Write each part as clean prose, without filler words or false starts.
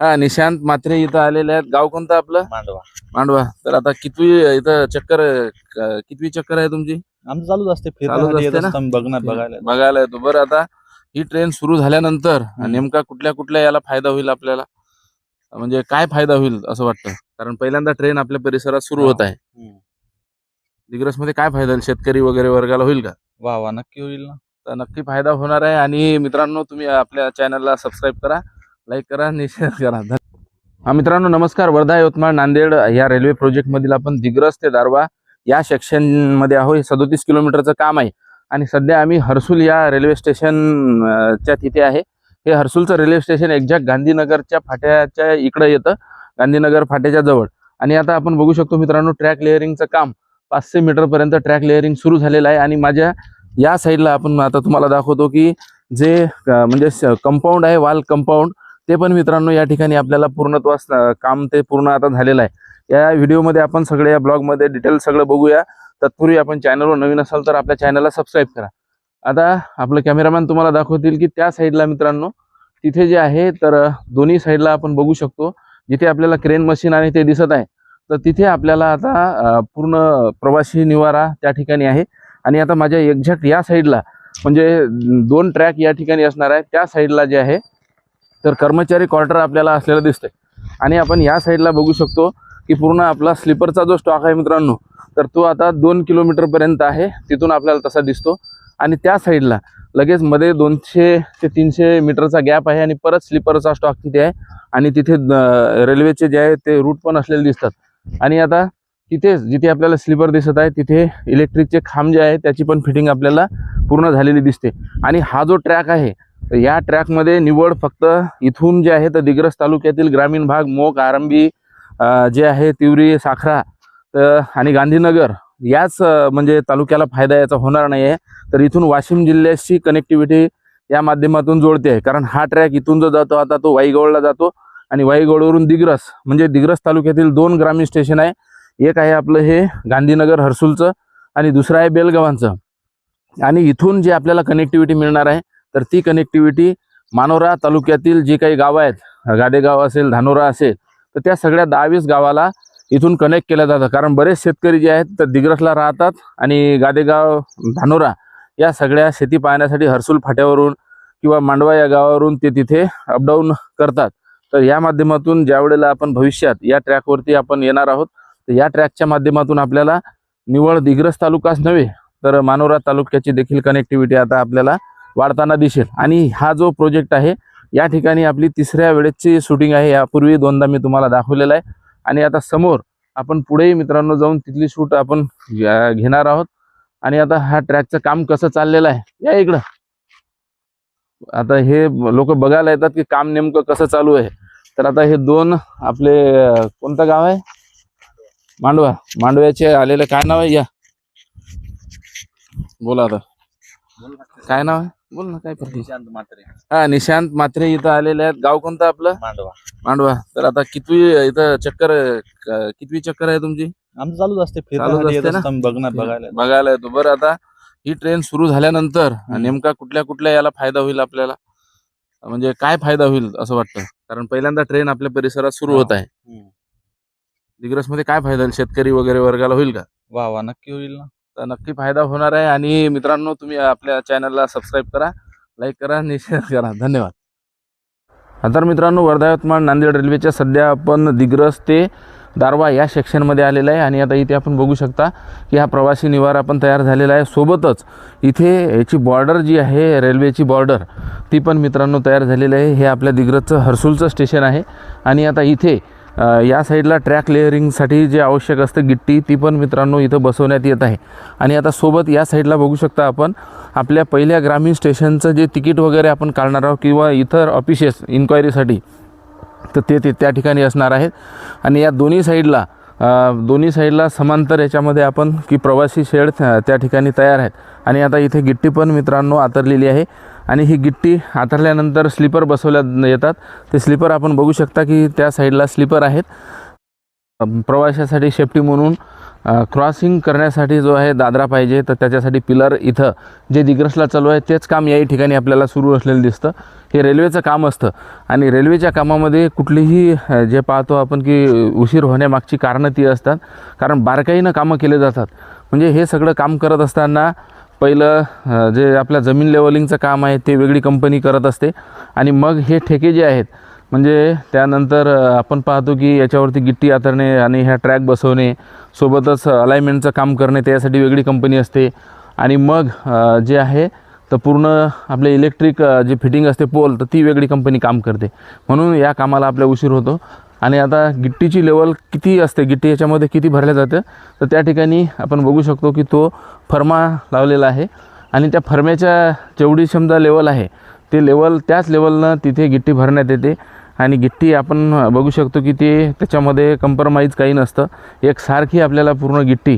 हा, निशांत म्हात्रे इथं आलेले आहेत. गाव कोणतं आपलं? मांडवा. मांडवा. तर आता कितवी इथं चक्कर कितवी चक्कर आहे तुमची? आमचं चालूच असते, चालूच फिरण्यासाठी येत असते ना? असतो आम्ही बघायला. बघायला येतो. बरं, आता ही ट्रेन सुरू झाल्यानंतर हम्म. नेमका कुठल्या कुठल्या याला फायदा होईल आपल्याला, म्हणजे काय फायदा होईल असं वाटतं? कारण पहिल्यांदा ट्रेन आपल्या परिसरात सुरू होत आहे. दिग्रस मध्ये काय फायदा होईल? शेतकरी वगैरे वर्गाला होईल का? वा वा, नक्की होईल ना. तर नक्की फायदा होणार आहे. आणि मित्रांनो, तुम्ही आपल्या चॅनलला सबस्क्राईब करा, लाईक करा आणि शेअर करा. हा मित्रांनो, नमस्कार. वर्धा, यवतमाळ, नांदेड या रेल्वे प्रोजेक्ट मधील आपण दिग्रस ते दारव्हा या सेक्शन मध्ये आहोत. हे 37 किलोमीटरचं काम आहे आणि सध्या आम्ही हर्सुल या रेल्वे स्टेशन च्या तिथे आहे. हे हर्सुलचं रेल्वे स्टेशन एक्झॅक्ट गांधीनगरच्या फाट्याच्या इकडे येतं, गांधीनगर फाट्याच्या जवळ. आणि आता आपण बघू शकतो मित्रांनो, ट्रॅक लेअरिंगचं काम 500 मीटर पर्यंत ट्रॅक लेअरिंग सुरू झालेलं आहे. आणि माझ्या या साईडला आपण आता तुम्हाला दाखवतो की जे म्हणजे कंपाऊंड आहे, वाल कंपाऊंड, ते पण मित्रांनो या ठिकाणी आपल्याला पूर्णत्वास काम ते पूर्ण आता झालेलं आहे. या व्हिडिओमध्ये आपण सगळे, या ब्लॉगमध्ये डिटेल सगळं बघूया. तत्पूर्वी आपण चॅनलवर नवीन असाल तर आपल्या चॅनलला सबस्क्राईब करा. आता आपलं कॅमेरामॅन तुम्हाला दाखवतील की त्या साईडला मित्रांनो तिथे जे आहे, तर दोन्ही साईडला आपण बघू शकतो, जिथे आपल्याला क्रेन मशीन आणि ते दिसत आहे, तर तिथे आपल्याला आता पूर्ण प्रवासी निवारा त्या ठिकाणी आहे. आणि आता माझ्या एक्झॅक्ट या साईडला म्हणजे 2 ट्रॅक या ठिकाणी असणार आहे. त्या साईडला जे आहे तर कर्मचारी क्वार्टर आपल्याला असलेलं दिसतंय. आणि आपण या साईडला बघू शकतो की पूर्ण आपला स्लीपरचा जो स्टॉक आहे मित्रांनो, तर तो आता 2 किलोमीटर पर्यंत आहे. तिथून आपल्याला तसा दिसतो. आणि त्या साईडला लगेच मध्ये 200 ते 300 मीटरचा गॅप आहे आणि परत स्लीपरचा स्टॉक तिथे आहे. आणि तिथे रेल्वेचे जे आहे ते रूट पण असलेले दिसतात. आणि आता तिथेच जिथे आपल्याला स्लीपर दिसत आहे तिथे इलेक्ट्रिकचे खांब जे आहे त्याची पण फिटिंग आपल्याला पूर्ण झालेली दिसते. आणि हा जो ट्रॅक आहे, या ट्रॅकमध्ये निवड फक्त इथून जे आहे तर दिग्रस तालुक्यातील ग्रामीण भाग, मोक, आरंभी जे आहे, तिवरी, साखरा आणि गांधीनगर याच म्हणजे तालुक्याला फायदा याचा होणार नाही आहे. तर इथून वाशिम जिल्ह्याची कनेक्टिव्हिटी या माध्यमातून जोडते आहे. कारण हा ट्रॅक इथून जो जातो आता तो वाईगवळला जातो आणि वाईगवळवरून दिग्रस, म्हणजे दिग्रस तालुक्यातील 2 ग्रामीण स्टेशन आहे. एक आहे आपलं हे गांधीनगर हर्सुलचं आणि दुसरं आहे बेलगावांचं. आणि इथून जे आपल्याला कनेक्टिव्हिटी मिळणार आहे तर ती कनेक्टिव्हिटी मानोरा तालुक्यातील जी काही गावं आहेत, गादेगाव असेल, धानोरा असेल, तर त्या सगळ्या 10-20 गावाला इथून कनेक्ट केलं जातं. कारण बरेच शेतकरी जे आहेत तर दिग्रसला राहतात आणि गादेगाव, धानोरा या सगळ्या शेती पाहण्यासाठी हर्सुल फाट्यावरून किंवा मांडवा या गावावरून ते तिथे अपडाऊन करतात. तर या माध्यमातून ज्या वेळेला आपण भविष्यात या ट्रॅकवरती आपण येणार आहोत, तर या ट्रॅकच्या माध्यमातून आपल्याला निवळ दिग्रस तालुकाच नव्हे तर मानोरा तालुक्याची देखील कनेक्टिव्हिटी आता आपल्याला वाढताना दिसेल. आणि हा जो प्रोजेक्ट आहे या ठिकाणी आपली 3ऱ्या वेळेची शूटिंग आहे. यापूर्वी 2दा मी तुम्हाला दाखवलेलं आहे. आणि आता समोर आपण पुढेही मित्रांनो जाऊन तिथली शूट आपण घेणार आहोत. आणि आता हा ट्रॅकचं काम कसं चाललेलं आहे, या इकडं आता हे लोक बघायला येतात की काम नेमकं कसं चालू आहे. तर आता हे 2 आपले कोणतं गाव आहे? मांडवा. मांडव्याचे आलेलं काय नाव आहे? या बोला, आता काय नाव आहे? बोल ना, काय करते? निशांत म्हात्रे. हा, निशांत म्हात्रे इथं आलेले आहेत. गाव कोणतं आपलं? मांडवा. मांडवा. तर आता कितवी इथं चक्कर कितवी चक्कर आहे तुमची? आमचं चालूच असते, चालूच फिरण्यासाठी येत असते ना? असतो आम्ही बघायला येतो. बरं, आता ही ट्रेन सुरू झाल्यानंतर हम्म. नेमका कुठल्या कुठल्या याला फायदा होईल आपल्याला, म्हणजे काय फायदा होईल असं वाटतं? कारण पहिल्यांदा ट्रेन आपल्या परिसरात सुरू होत आहे. दिग्रस मध्ये काय फायदा होईल? शेतकरी वगैरे वर्गाला होईल का? वा वा, नक्की होईल ना. तर नक्की फायदा होणार आहे. आणि मित्रांनो, तुम्ही आपल्या चॅनलला सबस्क्राईब करा, लाईक करा आणि शेअर करा. धन्यवाद. तर मित्रांनो, वर्धा, यवतमाळ, नांदेड रेल्वेच्या सध्या आपण दिग्रस ते दारव्हा या सेक्शनमध्ये आलेलं आहे. आणि आता इथे आपण बघू शकता की हा प्रवासी निवारा पण तयार झालेला आहे. सोबतच इथे याची बॉर्डर जी आहे, रेल्वेची बॉर्डर, ती पण मित्रांनो तयार झालेली आहे. हे आपल्या दिग्रसचं हर्सुलचं स्टेशन आहे. आणि आता इथे या साईडला ट्रॅक लेअरिंगसाठी जे आवश्यक असतं गिट्टी, ती पण मित्रांनो इथं बसवण्यात येत आहे. आणि आता सोबत या साईडला बघू शकता आपण आपल्या पहिल्या ग्रामीण स्टेशनचं जे तिकीट वगैरे आपण काढणार आहोत किंवा इतर ऑफिसेस इन्क्वायरीसाठी, तर ते त्या ठिकाणी असणार आहेत. आणि या दोन्ही साईडला समांतर याच्यामध्ये आपण की प्रवासी शेड त्या ठिकाणी तयार आहेत. आणि आता इथे गिट्टी पण मित्रांनो आतरलेली आहे. आणि ही गिट्टी आतरल्यानंतर स्लीपर बसवल्या येतात. ते स्लीपर आपण बघू शकता की त्या साईडला स्लीपर आहेत. प्रवाशासाठी सेफ्टी म्हणून क्रॉसिंग करण्यासाठी जो आहे दादरा पाहिजे, तर त्याच्यासाठी पिलर इथं जे दिग्रसला चालू आहे तेच काम याही ठिकाणी आपल्याला सुरू असलेलं दिसतं. हे रेल्वेचं काम असतं आणि रेल्वेच्या कामामध्ये कुठलीही जे पाहतो आपण की उशीर होण्यामागची कारणं ती असतात, कारण बारकाईनं कामं केले जातात. म्हणजे हे सगळं काम करत असताना पहिलं जे आपल्या जमीन लेवलिंगचं काम आहे ते वेगळी कंपनी करत असते आणि मग हे ठेके जे आहेत म्हणजे त्यानंतर आपण पाहतो की याच्यावरती गिट्टी आतरणे आणि ह्या ट्रॅक बसवणे, सोबतच अलाइनमेंटचं काम करणे त्यासाठी वेगळी कंपनी असते आणि मग जे आहे तर पूर्ण आपले इलेक्ट्रिक जे फिटिंग असते पोल, तर ती वेगळी कंपनी काम करते. म्हणून या कामाला आपल्या उशीर होतो. आणि आता गिट्टीची लेवल किती असते, गिट्टी याच्यामध्ये किती भरल्या जातं, तर त्या ठिकाणी आपण बघू शकतो की तो फर्मा लावलेला आहे आणि त्या फर्म्याच्या जेवढी समजा लेवल आहे ते लेवल त्याच लेवलनं तिथे गिट्टी भरण्यात येते. आणि गिट्टी आपण बघू शकतो की ते त्याच्यामध्ये कम्प्रोमाइज काही नसतं, एकसारखी आपल्याला पूर्ण गिट्टी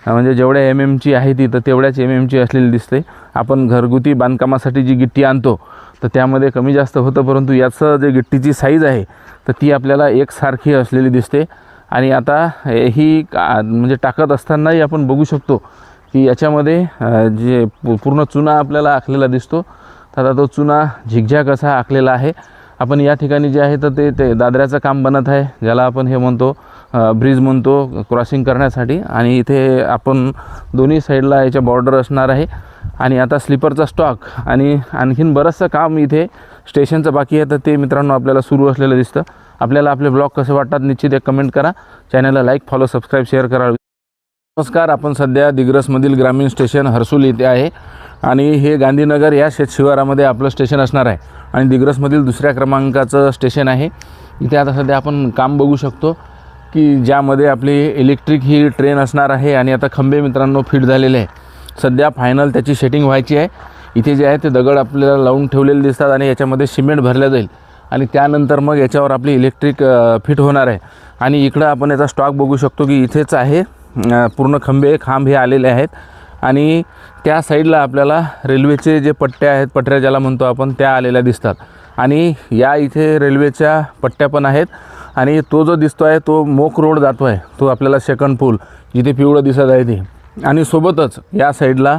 म्हणजे जेवढ्या एमची आहे ती तर तेवढ्याच एमची असलेली दिसते. आपण घरगुती बांधकामासाठी जी गिट्टी आणतो तर त्यामध्ये कमी जास्त होतं, परंतु याचं जे गिट्टीची साईज आहे तर ती आपल्याला एकसारखी असलेली दिसते. आणि आता ही म्हणजे टाकत असतानाही आपण बघू शकतो की याच्यामध्ये जे पूर्ण चुना आपल्याला आखलेला दिसतो, तर आता तो चुना झिगझॅग असा आखलेला आहे. आपण या ठिकाणी जे आहे तर ते दादऱ्याचं काम बनत आहे, ज्याला आपण हे म्हणतो ब्रिज म्हणतो क्रॉसिंग करण्यासाठी. आणि इथे आपण दोन्ही साईडला याच्या बॉर्डर असणार आहे. आणि आता स्लीपरचा स्टॉक आणि आणखीन बरंचसं काम इथे स्टेशनचं बाकी आहे, तर ते मित्रांनो आपल्याला सुरू असलेलं दिसतं. आपल्याला आपले ब्लॉग कसे वाटतात निश्चित एक कमेंट करा, चॅनलला लाईक फॉलो सबस्क्राईब शेअर करा. नमस्कार, आपण सध्या दिग्रसमधील ग्रामीण स्टेशन हर्सूल येथे आहे आणि हे गांधीनगर या शेतशिवारामध्ये आपलं स्टेशन असणार आहे आणि दिग्रसमधील दुसऱ्या क्रमांकाचं स्टेशन आहे. इथे आता सध्या आपण काम बघू शकतो की ज्यामध्ये आपली इलेक्ट्रिक ही ट्रेन असणार आहे आणि आता खंबे मित्रांनो फिट झालेले आहे. सध्या फायनल त्याची सेटिंग व्हायची आहे. इथे जे आहे ते दगड आपल्याला लावून ठेवलेले दिसतात आणि याच्यामध्ये सिमेंट भरलं जाईल आणि त्यानंतर मग याच्यावर आपली इलेक्ट्रिक फिट होणार आहे. आणि इकडं आपण याचा स्टॉक बघू शकतो की इथेच आहे, पूर्ण खांब हे आलेले आहेत आणि त्या साईडला आपल्याला रेल्वेचे जे पट्ट्या आहेत, पटऱ्या ज्याला म्हणतो आपण, त्या आलेल्या दिसतात. आणि या इथे रेल्वेच्या पट्ट्या पण आहेत आणि तो जो दिसतो आहे तो मोक रोड जातो आहे, तो आपल्याला सेकंड पूल जिथे पिवळं दिसत आहे ते. आणि सोबतच या साईडला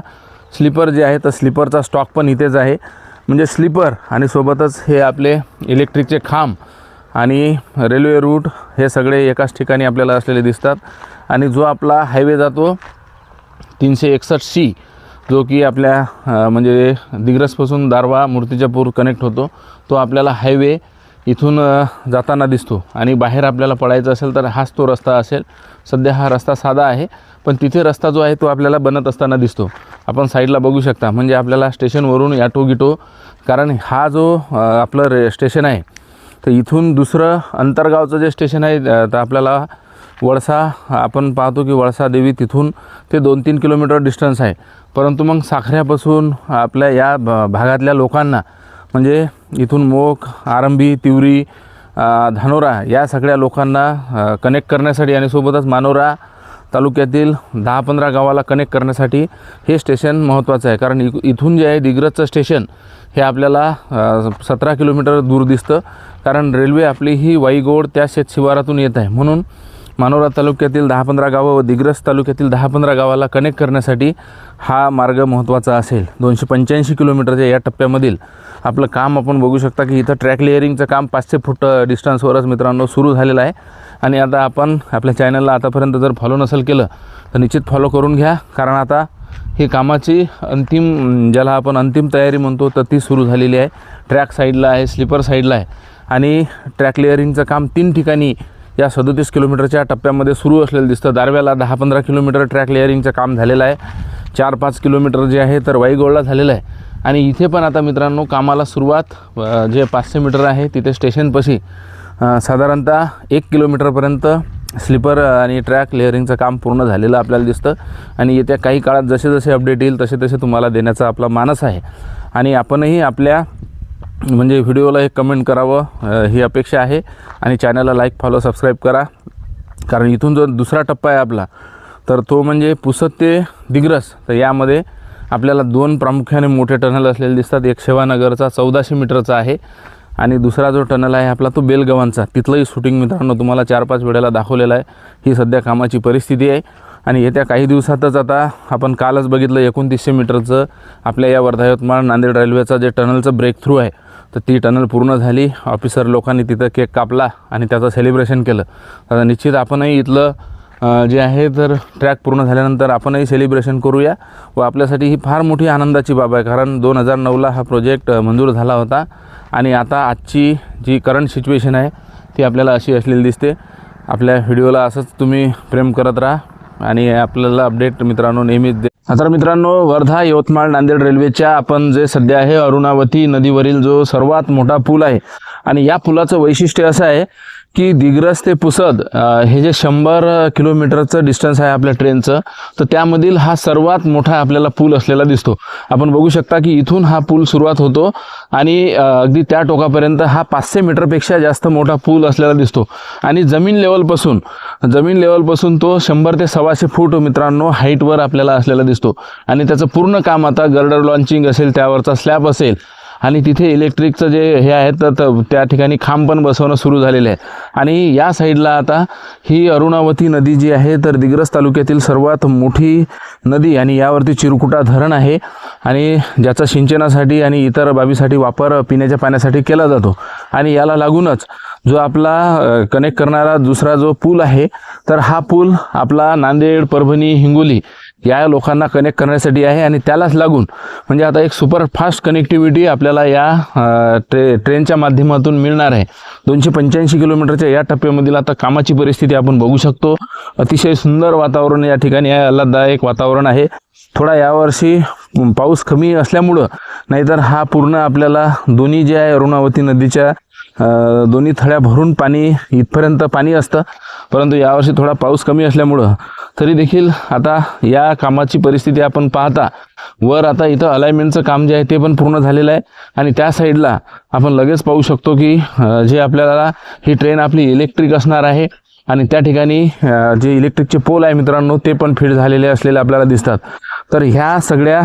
स्लीपर जे आहे तर स्लीपरचा स्टॉक पण इथेच आहे. म्हणजे स्लीपर आणि सोबतच हे आपले इलेक्ट्रिकचे खांब आणि रेल्वे रूट हे सगळे एकाच ठिकाणी आपल्याला असलेले दिसतात. आणि जो आपला हायवे जातो 361C, जो की आपल्या म्हणजे दिग्रसपासून दारवा मूर्तिजापूर कनेक्ट होतो, तो आपल्याला हायवे इथून जाताना दिसतो. आणि बाहेर आपल्याला पडायचं असेल तर हाच तो रस्ता असेल. सध्या हा रस्ता साधा आहे, पण तिथे रस्ता जो आहे तो आपल्याला बनत असताना दिसतो. आपण साईडला बघू शकता, म्हणजे आपल्याला स्टेशनवरून याटो गिटो, कारण हा जो आपलं स्टेशन आहे तर इथून दुसरं अंतरगावचं जे स्टेशन आहे तर आपल्याला वळसा, आपण पाहतो की वळसा देवी तिथून ते 2-3 किलोमीटर डिस्टन्स आहे. परंतु मग साखऱ्यापासून आपल्या या भागातल्या लोकांना म्हणजे इथून मोख, आरंभी, तिवरी, धानोरा या सगळ्या लोकांना कनेक्ट करण्यासाठी आणि सोबतच मानोरा तालुक्यातील 10-15 गावाला कनेक्ट करण्यासाठी हे स्टेशन महत्त्वाचं आहे. कारण इथून जे आहे दिग्रसचं स्टेशन हे आपल्याला 17 किलोमीटर दूर दिसतं, कारण रेल्वे आपली ही वाईगोड त्या शेतशिवारातून येत आहे. म्हणून मानोरा तालुक्यातील 10-15 गावं व दिग्रस तालुक्यातील 10-15 गावाला कनेक्ट करण्यासाठी हा मार्ग महत्त्वाचा असेल. 285 किलोमीटरच्या या टप्प्यामधील आपलं काम आपण बघू शकता की इथं ट्रॅक लेअरिंगचं काम 500 फूट डिस्टन्सवरच मित्रांनो सुरू झालेलं आहे. आणि आता आपण आपल्या चॅनलला आतापर्यंत जर फॉलो नसेल केलं तर निश्चित फॉलो करून घ्या, कारण आता ही कामाची अंतिम, ज्याला आपण अंतिम तयारी म्हणतो, तर ती सुरू झालेली आहे. ट्रॅक साईडला आहे, स्लीपर साईडला आहे आणि ट्रॅक लेअरिंगचं काम 3 ठिकाणी या 37 किलोमीटरच्या टप्प्यामध्ये सुरू असलेलं दिसतं. दारव्याला 10-15 किलोमीटर ट्रॅक लेअरिंगचं काम झालेलं आहे. 4-5 किलोमीटर जे आहे तर वाईगोडला झालेलं आहे. आणि इथे पण आता मित्रांनो कामाला सुरुवात, जे 500 मीटर आहे तिथे स्टेशनपाशी साधारणतः 1 किलोमीटरपर्यंत स्लीपर आणि ट्रॅक लेअरिंगचं काम पूर्ण झालेलं आपल्याला दिसतं. आणि येत्या काही काळात जसे जसे अपडेट येईल तसे तसे तुम्हाला देण्याचा आपला मानस आहे. आणि आपणही आपल्या म्हणजे व्हिडिओला एक कमेंट करावं ही अपेक्षा आहे. आणि चॅनलला लाईक फॉलो सबस्क्राईब करा, कारण इथून जो दुसरा टप्पा आहे आपला तर तो म्हणजे पुसद ते दिग्रस. तर यामध्ये आपल्याला 2 प्रामुख्याने मोठे टनल असलेले दिसतात. एक सेवानगरचा 1400 मीटरचा आहे आणि दुसरा जो टनल आहे आपला तो बेलगव्हाणचा, तिथलंही शूटिंग मित्रांनो तुम्हाला 4-5 वेळेला दाखवलेलं आहे. ही सध्या कामाची परिस्थिती आहे. आणि येत्या काही दिवसातच आता आपण कालच बघितलं 2900 मीटरचं आपल्या या वर्धा यवतमाळ नांदेड रेल्वेचा जे टनलचं ब्रेक थ्रू आहे, तर ती टनल पूर्ण झाली. ऑफिसर लोकांनी तिथं केक कापला आणि त्याचं सेलिब्रेशन केलं. आता निश्चित आपणही इथलं जे आहे तर ट्रॅक पूर्ण झाल्यानंतर आपणही सेलिब्रेशन करूया. व आपल्यासाठी ही फार मोठी आनंदाची बाब आहे, कारण 2009ला हा प्रोजेक्ट मंजूर झाला होता. आणि आता आजची जी करंट सिच्युएशन आहे ती आपल्याला अशी असलेली दिसते. आपल्या व्हिडिओला असंच तुम्ही प्रेम करत राहा आणि आपल्याला अपडेट मित्रांनो नेहमीच दे. तर मित्रांनो, वर्धा यवतमाळ नांदेड रेल्वेच्या आपण जे सध्या आहे अरुणावती नदीवरील जो सर्वात मोठा पूल आहे. आणि या पुलाचं वैशिष्ट्य असं आहे की दिग्रस ते पुसद हे जे 100 किलोमीटरचं डिस्टन्स आहे आपल्या ट्रेनचं, तर त्यामधील हा सर्वात मोठा आपल्याला पूल असलेला दिसतो. आपण बघू शकता की इथून हा पूल सुरुवात होतो आणि अगदी त्या टोकापर्यंत हा 500 मीटरपेक्षा जास्त मोठा पूल असलेला दिसतो. आणि जमीन लेवलपासून तो 100 ते 125 फूट मित्रांनो हाईटवर आपल्याला असलेला दिसतो. आणि त्याचं पूर्ण काम आता गर्डर लॉन्चिंग असेल, त्यावरचा स्लॅब असेल आणि तिथे इलेक्ट्रिकचं जे हे आहे तर त्या ठिकाणी खांब पण बसवणं सुरू झालेलं आहे. आणि या साईडला आता ही अरुणावती नदी जी आहे तर दिग्रस तालुक्यातील सर्वात मोठी नदी आणि यावरती चिरकुटा धरण आहे आणि ज्याचा सिंचनासाठी आणि इतर बाबीसाठी वापर पिण्याच्या पाण्यासाठी केला जातो. आणि याला लागूनच जो आपला कनेक्ट करणारा दुसरा जो पूल आहे तर हा पूल आपला नांदेड, परभणी, हिंगोली या लोकांना कनेक्ट करण्यासाठी आहे. आणि त्यालाच लागून म्हणजे आता एक सुपरफास्ट कनेक्टिव्हिटी आपल्याला या ट्रेनच्या माध्यमातून मिळणार आहे. 285 किलोमीटरच्या या टप्प्यामधील आता कामाची परिस्थिती आपण बघू शकतो. अतिशय सुंदर वातावरण या ठिकाणी आहे, आल्हाददायक वातावरण आहे. थोडा यावर्षी पाऊस कमी असल्यामुळं, नाहीतर हा पूर्ण आपल्याला दोन्ही जे आहे अरुणावती नदीच्या दोन्ही थड्या भरून पाणी इथपर्यंत पाणी असतं. परंतु यावर्षी थोडा पाऊस कमी असल्यामुळं तरी देखील आता या कामाची परिस्थिती आपण पाहता वर आता इथं अलाइनमेंटचं काम जे आहे ते पण पूर्ण झालेलं आहे. आणि त्या साईडला आपण लगेच पाहू शकतो की जे आपल्याला ही ट्रेन आपली इलेक्ट्रिक असणार आहे. आणि त्या ठिकाणी जे इलेक्ट्रिकचे पोल आहे मित्रांनो ते पण फिट झालेले असलेले आपल्याला दिसतात. तर ह्या सगळ्या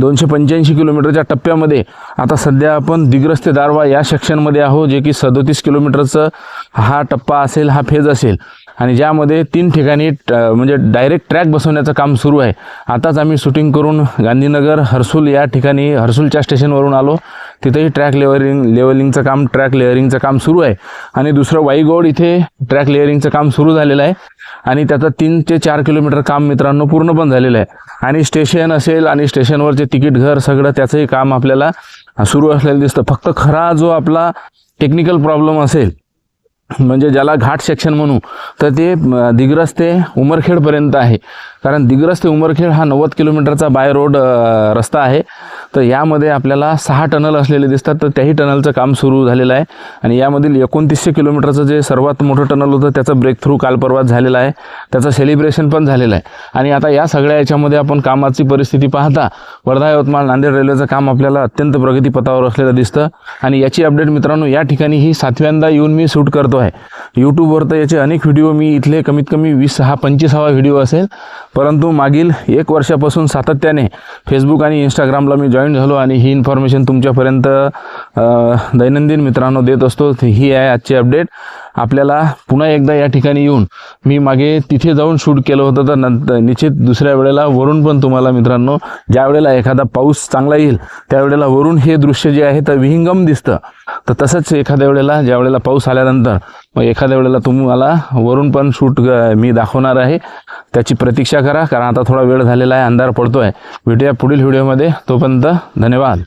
285 किलोमीटरच्या टप्प्यामध्ये आता सध्या आपण दिग्रस ते दारवा या सेक्शनमध्ये आहोत, जे की 37 किलोमीटरचं हा टप्पा असेल, हा फेज असेल. आणि ज्यामध्ये 3 ठिकाणी म्हणजे डायरेक्ट ट्रॅक बसवण्याचं काम सुरू आहे. आताच आम्ही शूटिंग करून गांधीनगर हर्सूल या ठिकाणी हर्सूलच्या स्टेशनवरून आलो. तिथेही ट्रॅक लेअरिंगचं काम सुरू आहे. आणि दुसरं वाईगोड इथे ट्रॅक लेअरिंगचं काम सुरू झालेलं आहे आणि त्याचं 3 ते 4 किलोमीटर काम मित्रांनो पूर्ण पण झालेलं आहे. आणि स्टेशन असेल आणि स्टेशनवरचे तिकीट घर सगळं त्याचंही काम आपल्याला सुरू असलेलं दिसतं. फक्त खरा जो आपला टेक्निकल प्रॉब्लेम असेल म्हणजे ज्याला घाट सेक्शन म्हणू तर ते दिग्रस ते उमरखेडपर्यंत आहे. कारण दिग्रस ते उमरखेड हा 90 किलोमीटरचा बाय रोड रस्ता आहे. तर यामध्ये आपल्याला 6 टनल असलेले दिसतात. तर त्याही टनलचं काम सुरू झालेलं आहे. आणि यामधील 2900 किलोमीटरचं जे सर्वात मोठं टनल होतं त्याचं ब्रेक थ्रू काल परवाच झालेलं आहे. त्याचं सेलिब्रेशन पण झालेलं आहे. आणि आता या सगळ्या याच्यामध्ये आपण कामाची परिस्थिती पाहता वर्धा यवतमाळ नांदेड रेल्वेचं काम आपल्याला अत्यंत प्रगतीपथावर असलेलं दिसतं. आणि याची अपडेट मित्रांनो या ठिकाणी ही 7व्यांदा येऊन मी शूट करतो आहे. यूट्यूबवर तर याचे अनेक व्हिडिओ मी इथले कमीत कमी 25वा व्हिडिओ असेल. परंतु मागील 1 वर्षापासून सातत्याने फेसबुक आणि इंस्टाग्रामला मी जॉईन झालो आणि ही इन्फॉर्मेशन तुमच्यापर्यंत दैनंदिन मित्रांनो देत असतो. ही आहे आजची अपडेट. आपल्याला पुन्हा एकदा या ठिकाणी येऊन मी मागे तिथे जाऊन शूट केलं होतं. तर नंतर निश्चित दुसऱ्या वेळेला वरून पण तुम्हाला मित्रांनो ज्या वेळेला एखादा पाऊस चांगला येईल त्यावेळेला वरून हे दृश्य जे आहे तर विहंगम दिसतं. तर तसंच एखाद्या वेळेला ज्या वेळेला पाऊस आल्यानंतर मग एखाद्या वेळेला तुम्हाला वरून पण शूट मी दाखवणार आहे. त्याची प्रतीक्षा करा, कारण आता थोडा वेळ झालेला आहे, अंधार पडतो आहे. भेटूया पुढील व्हिडिओमध्ये. तोपर्यंत धन्यवाद.